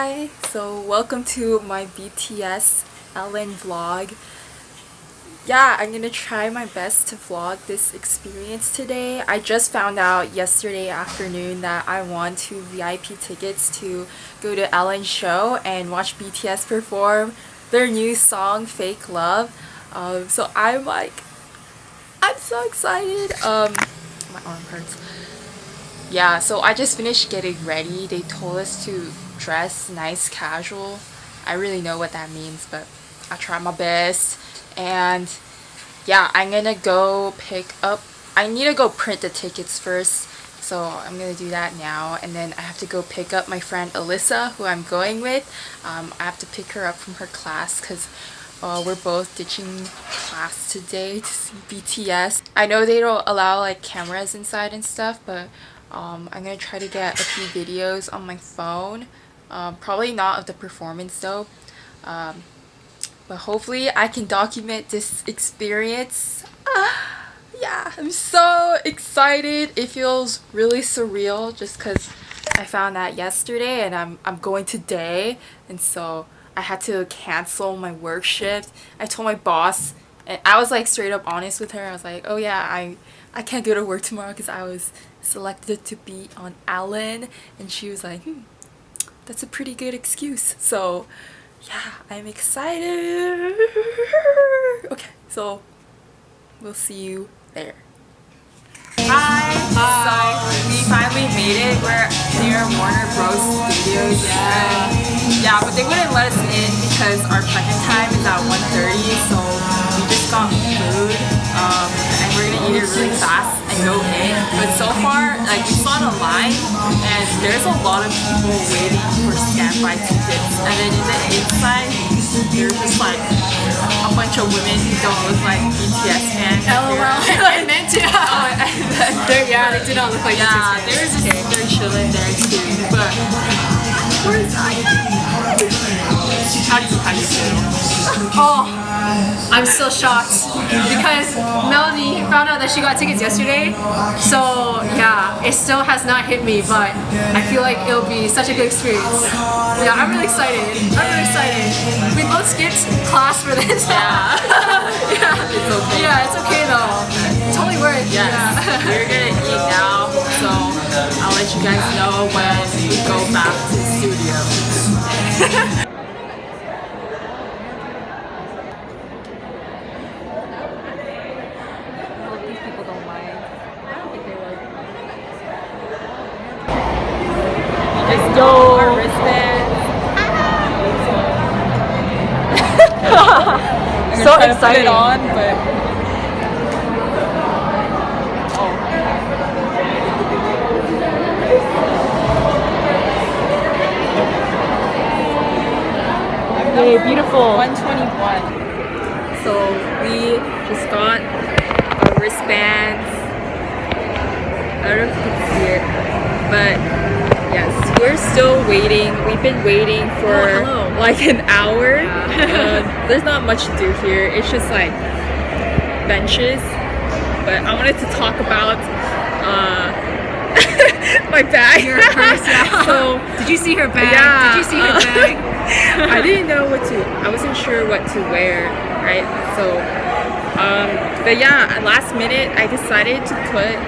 Hi! So welcome to my BTS Ellen vlog. Yeah, I'm gonna try my best to vlog this experience today. I just found out yesterday afternoon that I won 2 VIP tickets to go to Ellen's show and watch BTS perform their new song Fake Love. So I'm so excited. My arm hurts. Yeah, so I just finished getting ready. They told us to dress nice casual. I really know what that means, but I try my best. And yeah, I'm gonna go pick up, I need to go print the tickets first, so I'm gonna do that now. And then I have to go pick up my friend Alyssa, who I'm going with. I have to pick her up from her class because we're both ditching class today to see BTS. I know they don't allow like cameras inside and stuff, but I'm gonna try to get a few videos on my phone. Probably not of the performance though. But hopefully I can document this experience. Yeah, I'm so excited. It feels really surreal just because I found that yesterday and I'm going today, and so I had to cancel my work shift. I told my boss, and I was like straight up honest with her. I was like, oh yeah, I can't go to work tomorrow because I was selected to be on Ellen. And she was like, that's a pretty good excuse. So yeah, I'm excited. Okay, so we'll see you there. Hi! So we finally made it. We're near Warner Bros. Studios. Yeah, but they wouldn't let us in because our check-in time is at 1:30, so we just got food. And we're gonna eat it really fast and go in. But so far, like, we saw the line and there's a lot of people waiting for standby tickets. And then in the inside, there's just like a bunch of women who don't look like BTS fans. LOL, I meant to. Yeah, they do not look like BTS fans. They're chilling there too. But we're excited. How do you feel? Oh, I'm still shocked because Melanie found out that she got tickets yesterday. So yeah, it still has not hit me, but I feel like it'll be such a good experience. Yeah, I'm really excited. We both skipped class for this. Yeah. It's okay. Yeah, it's okay though. Totally worth it. Yes. Yeah. We're gonna eat now, so I'll let you guys know when we go back to the studio. Let's go. Our wristbands. So excited. Put it on, but Yay, beautiful. 121. So we just got our wristbands. I don't know if you can see it, but yes, we're still waiting. We've been waiting for like an hour. Yeah. There's not much to do here. It's just like benches. But I wanted to talk about my bag. Your purse, yeah. So did you see her bag? Yeah, Did you see her bag? I didn't know I wasn't sure what to wear, right? So, but yeah, at last minute, I decided to put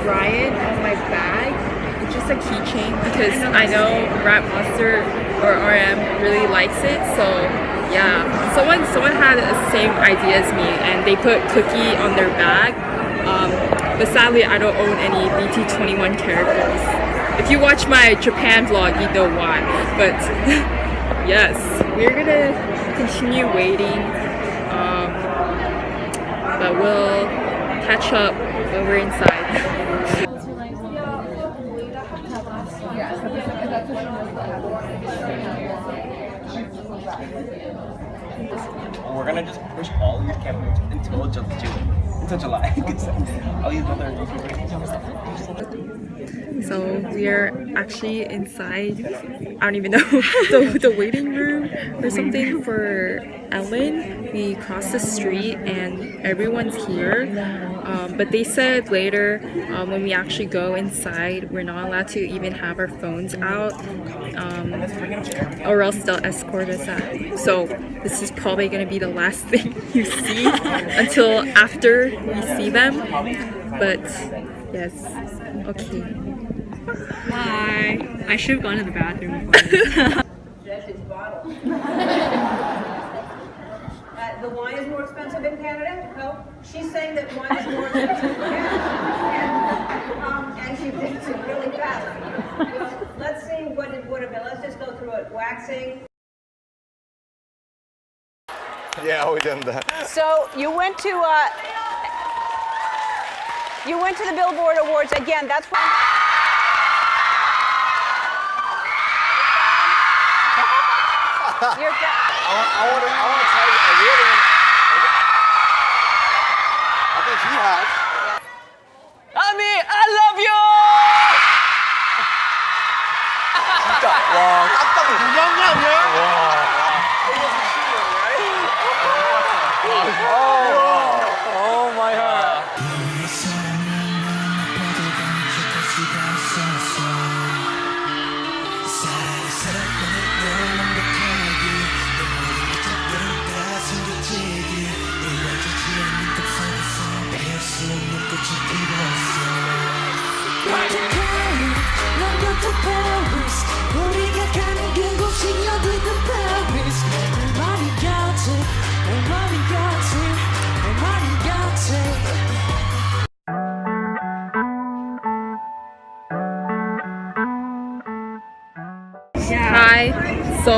Ryan on my bag. It's just a keychain because I know Rap Monster or RM really likes it. So yeah, someone had the same idea as me, and they put Cookie on their bag. But sadly, I don't own any BT21 characters. If you watch my Japan vlog, you know why. But yes, we're gonna continue waiting. But we'll catch up when we're inside. We're gonna just push all these cameras until July. I'll use another. So we're actually inside, I don't even know, the waiting room or something for Ellen. We crossed the street and everyone's here. But they said later when we actually go inside, we're not allowed to even have our phones out, or else they'll escort us out. So this is probably going to be the last thing you see until after we see them. But yes, okay. Hi. I should have gone to the bathroom before this. The wine is more expensive in Canada? No? She's saying that wine is more expensive in Canada. And she thinks it really fast. Well, let's see what it would have been. Let's just go through it. Waxing. Yeah, we done that. So you went to the Billboard Awards again. That's when. You're I want to tell you, I think he has. Ami, I love you! 진짜, 와, 깜짝 놀랐어. Oh my god. Hi. So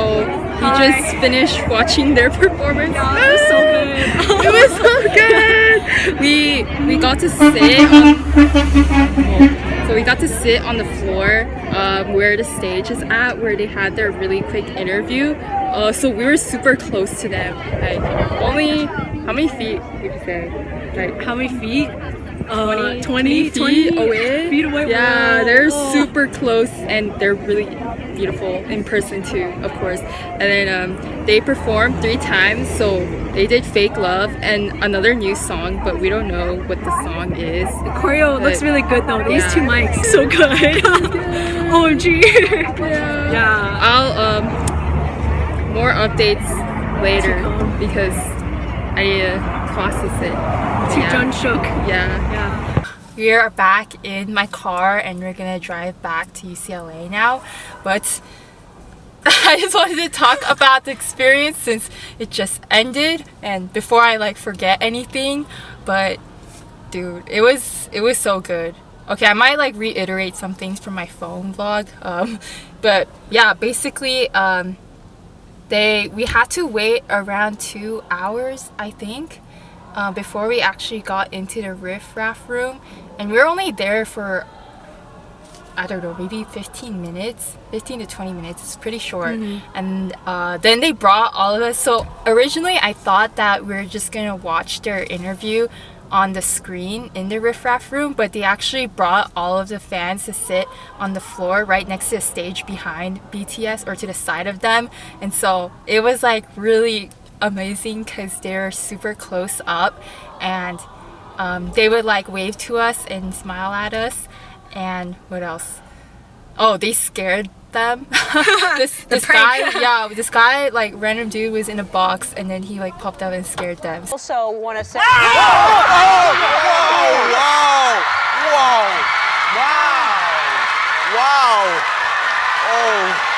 we just finished watching their performance. It was so good. It was so good. We got to sit on, so we got to sit on the floor where the stage is at, where they had their really quick interview. So we were super close to them. Like only how many feet would you say? Like How many feet? 20 feet away. Feet away. Yeah, Wow. they're Oh. super close and they're really beautiful in person too, of course. And then they performed 3 times, so they did Fake Love and another new song, but we don't know what the song is. The choreo looks really good though. These Yeah. 2 mics, so good. OMG. Yeah. I'll more updates later because I need to process it. Yeah. John shook. Yeah. Yeah. We are back in my car and we're gonna drive back to UCLA now, but I just wanted to talk about the experience since it just ended and before I like forget anything. But dude, it was so good. Okay, I might like reiterate some things from my phone vlog, but yeah, basically we had to wait around 2 hours, I think, before we actually got into the riff raff room, and we were only there for, I don't know, maybe 15 to 20 minutes. It's pretty short. And then they brought all of us. So originally I thought that we were just gonna watch their interview on the screen in the riff raff room, but they actually brought all of the fans to sit on the floor right next to the stage behind BTS or to the side of them. And so it was like really amazing because they're super close up and they would like wave to us and smile at us. And what else? Oh, they scared them. this guy, like random dude was in a box and then he like popped up and scared them. also want to say.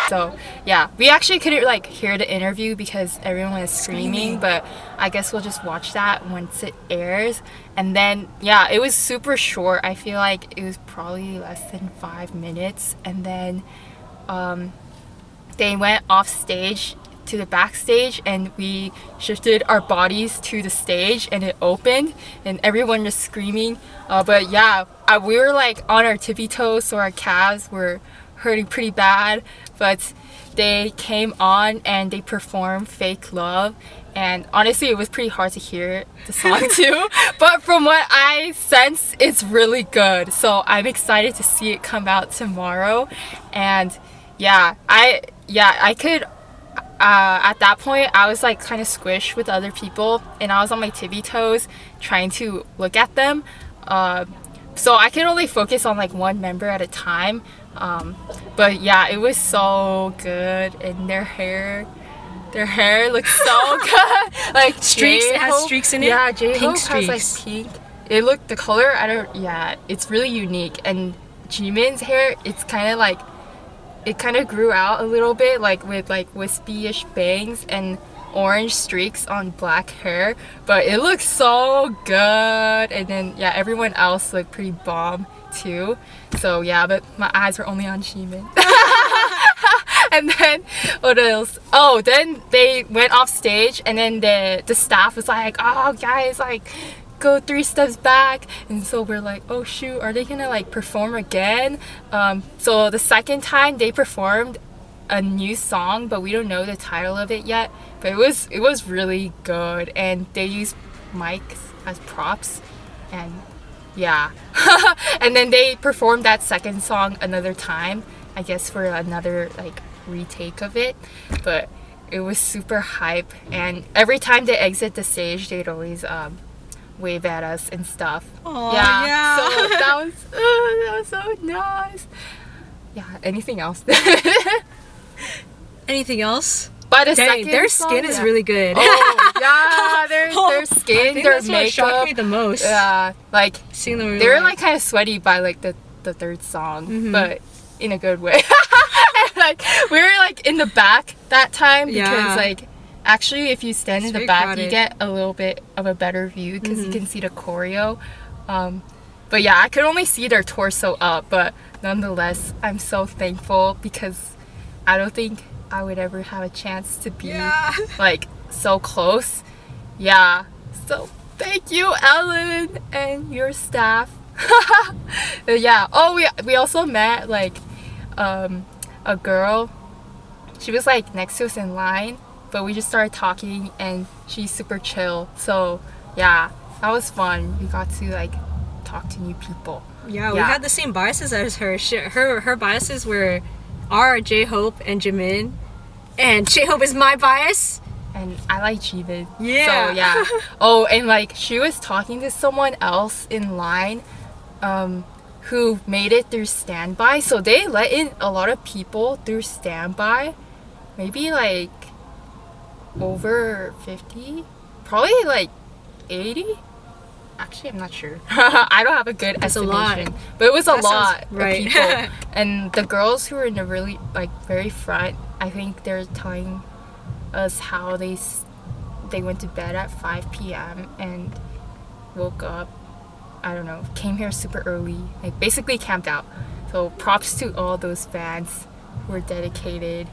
So yeah, we actually couldn't like hear the interview because everyone was screaming, but I guess we'll just watch that once it airs. And then yeah, it was super short. I feel like it was probably less than 5 minutes, and then they went off stage to the backstage and we shifted our bodies to the stage and it opened and everyone was screaming, but yeah, we were like on our tippy toes, so our calves were hurting pretty bad, but they came on and they performed Fake Love, and honestly it was pretty hard to hear the song too, but from what I sense it's really good, so I'm excited to see it come out tomorrow. And I could at that point I was like kind of squished with other people and I was on my tippy toes trying to look at them, so I could only focus on like one member at a time. But yeah, it was so good, and their hair looks so good. Like Streaks, it has J-Hope, streaks in it? Yeah, J-Hope Pink has like streaks. pink. It looked, the color, it's really unique. And Jimin's hair, it's kind of like, it kind of grew out a little bit, like with like wispy-ish bangs and orange streaks on black hair, but it looks so good. And then yeah, everyone else looked pretty bomb too. So yeah, but my eyes were only on Jimin. And then what else? Oh, then they went off stage and then the staff was like, oh guys, like go 3 steps back. And so we're like, oh shoot, are they gonna like perform again? So the second time they performed a new song, but we don't know the title of it yet, but it was really good, and they used mics as props, and yeah. And then they performed that second song another time, I guess for another like retake of it, but it was super hype, and every time they exit the stage they'd always wave at us and stuff. Aw, yeah. So that was so nice. Yeah, anything else? Anything else? But the Dang, second their song, skin is yeah. really good. Oh yeah, their I skin, think their that's what shocked makeup. me the most. Yeah, like Seeing them, they were like kind of sweaty by like the third song, but in a good way. And, like we were like in the back that time because Yeah. like actually if you stand It's in the very back crowded. you get a little bit of a better view because you can see the choreo. But yeah, I could only see their torso up, but nonetheless I'm so thankful because I don't think I would ever have a chance to be like so close. Yeah, so thank you Ellen and your staff. Yeah. Oh, we also met like a girl. She was like next to us in line, but we just started talking and she's super chill, so yeah, that was fun. We got to like talk to new people. Yeah, we had the same biases as her. Her biases are J-Hope and Jimin, and J-Hope is my bias. And I like Jimin. Yeah. So yeah. Oh, and like she was talking to someone else in line, who made it through standby. So they let in a lot of people through standby. Maybe like over 50, probably like 80. Actually, I'm not sure. I don't have a good That's a lot. estimation, but it was a That lot sounds right. of people. And the girls who were in the really like very front, I think they're telling us how they went to bed at 5 p.m. and woke up, I don't know, came here super early, like basically camped out. So props to all those fans who are dedicated.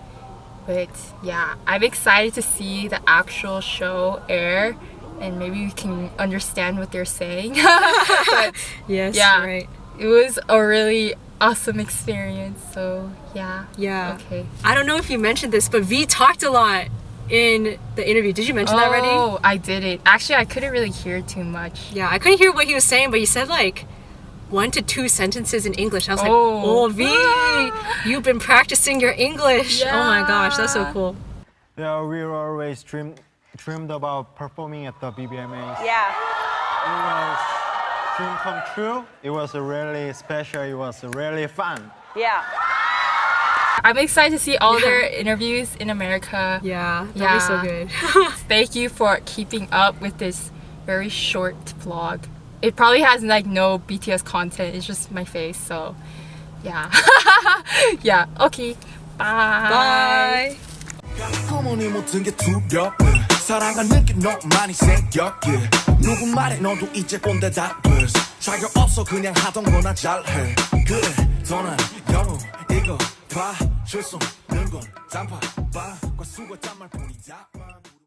But yeah, I'm excited to see the actual show air and maybe we can understand what they're saying. But Yes, yeah, right. it was a really awesome experience. So yeah. Yeah. Okay. I don't know if you mentioned this, but V talked a lot in the interview. Did you mention that already? Oh, I didn't. Actually, I couldn't really hear too much. Yeah, I couldn't hear what he was saying, but he said like 1 to 2 sentences in English. I was like, Oh. oh V, you've been practicing your English. Oh my gosh, that's so cool. Yeah, we were always dreamed about performing at the BBMAs. Yeah. It was dream come true. It was really special. It was really fun. Yeah. I'm excited to see all their interviews in America. Yeah, that'd be so Yeah. good. Thank you for keeping up with this very short vlog. It probably has like no BTS content. It's just my face. So yeah. Yeah. Okay. Bye. Bye. 어머니 모든 게 두렵 사랑하는 게 너무 많이 생겨 누구 말에 너도 이제 꼰대 다 자격 없어 그냥 하던 거나 잘해 그래 더는 영웅 이거 봐 실수는 건 짬파 봐 과수고 짠말 뿐이다